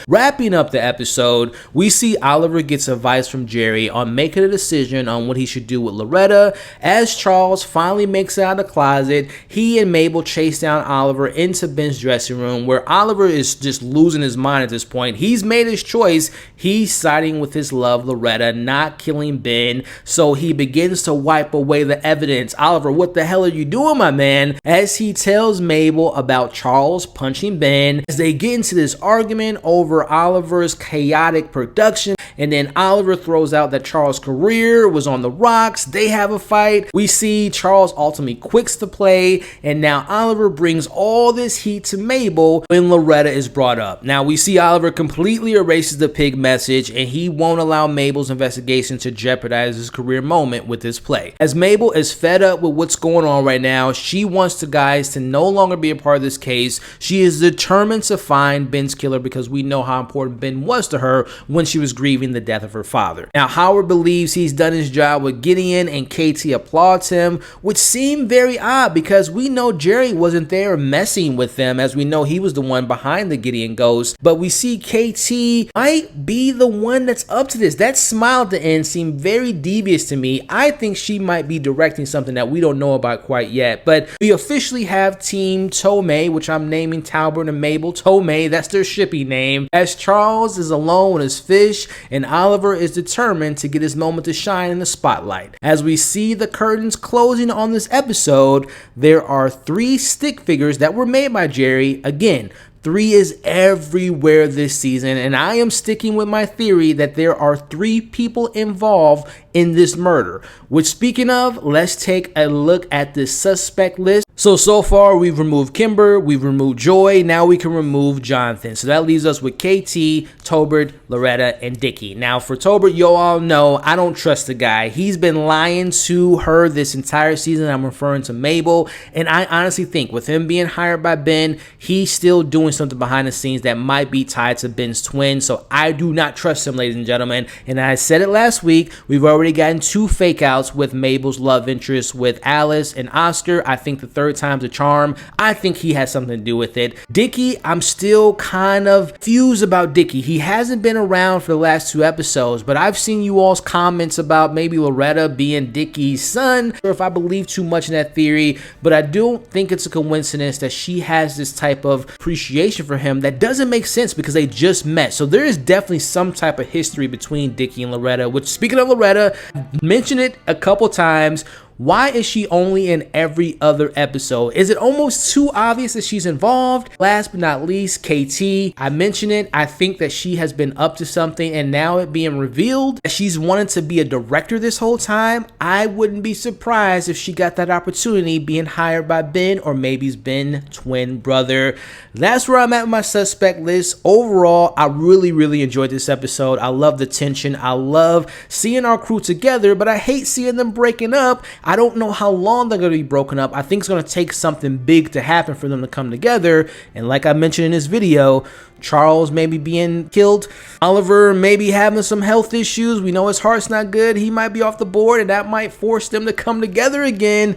Wrapping up the episode, we see Oliver gets advice from Jerry on making a decision on what he should do with Loretta. As Charles finally makes it out of the closet, he and Mabel chase down Oliver into Ben's dressing room, where Oliver is just losing his mind at this point. He's made his choice. He's siding with his love, Loretta, not killing Ben, so he begins to wipe away the evidence. Oliver, what the hell are you doing, my man? As he tells Mabel about Charles punching Ben, as they get into this argument over Oliver's chaotic production, and then Oliver throws out that Charles' career was on the rocks. They have a fight. We see Charles ultimately quits the play, and now Oliver brings all this heat to Mabel when Loretta is brought up. Now we see Oliver completely erases the pig message, and he won't allow Mabel's investigation to jeopardize his career moment with this play. As Mabel is fed up with what's going on right now, she wants the guys to no longer be a part of this case. She is determined to find Ben's killer because we know how important Ben was to her when she was grieving the death of her father. Now Howard believes he's done his job with Gideon, and KT applauds him, which seemed very odd because we know Jerry wasn't there messing with them, as we know he was the one behind the Gideon ghost, but we see KT might be the one that's up to this. That smile at the end seemed very devious to me. I think she might be directing something that we don't know about quite yet, but we officially have Team Tomei, which I'm naming Talbert and Mabel Tomei. That's their shipping name, as Charles is alone with his fish and Oliver is determined to get his moment to shine in the spotlight. As we see the curtains closing on this episode, there are 3 stick figures that were made by Jerry. Again, 3 is everywhere this season, and I am sticking with my theory that there are 3 people involved in this murder. Which, speaking of, let's take a look at this suspect list. So far we've removed Kimber, we've removed Joy, now we can remove Jonathan. So that leaves us with KT, Tobert, Loretta, and Dickie. Now for Tobert, you all know I don't trust the guy. He's been lying to her this entire season. I'm referring to Mabel, and I honestly think with him being hired by Ben, he's still doing something behind the scenes that might be tied to Ben's twin. So I do not trust him, ladies and gentlemen. And I said it last week, we've already gotten 2 fake outs with Mabel's love interest with Alice and Oscar. I think the 3rd time's a charm. I think he has something to do with it. Dickie, I'm still kind of fused about Dickie. He hasn't been around for the last 2 episodes, but I've seen you all's comments about maybe Loretta being Dickie's son, or if I believe too much in that theory, but I don't think it's a coincidence that she has this type of appreciation for him that doesn't make sense because they just met. So there is definitely some type of history between Dickie and Loretta, which, speaking of Loretta, I've mentioned it a couple times. Why is she only in every other episode? Is it almost too obvious that she's involved? Last but not least, KT. I mentioned it. I think that she has been up to something, and now it being revealed that she's wanted to be a director this whole time. I wouldn't be surprised if she got that opportunity being hired by Ben, or maybe it's Ben's twin brother. That's where I'm at with my suspect list. Overall, I really enjoyed this episode. I love the tension. I love seeing our crew together, but I hate seeing them breaking up. I don't know how long they're going to be broken up. I think it's going to take something big to happen for them to come together. And like I mentioned in this video, Charles maybe being killed, Oliver maybe having some health issues. We know his heart's not good. He might be off the board, and that might force them to come together again.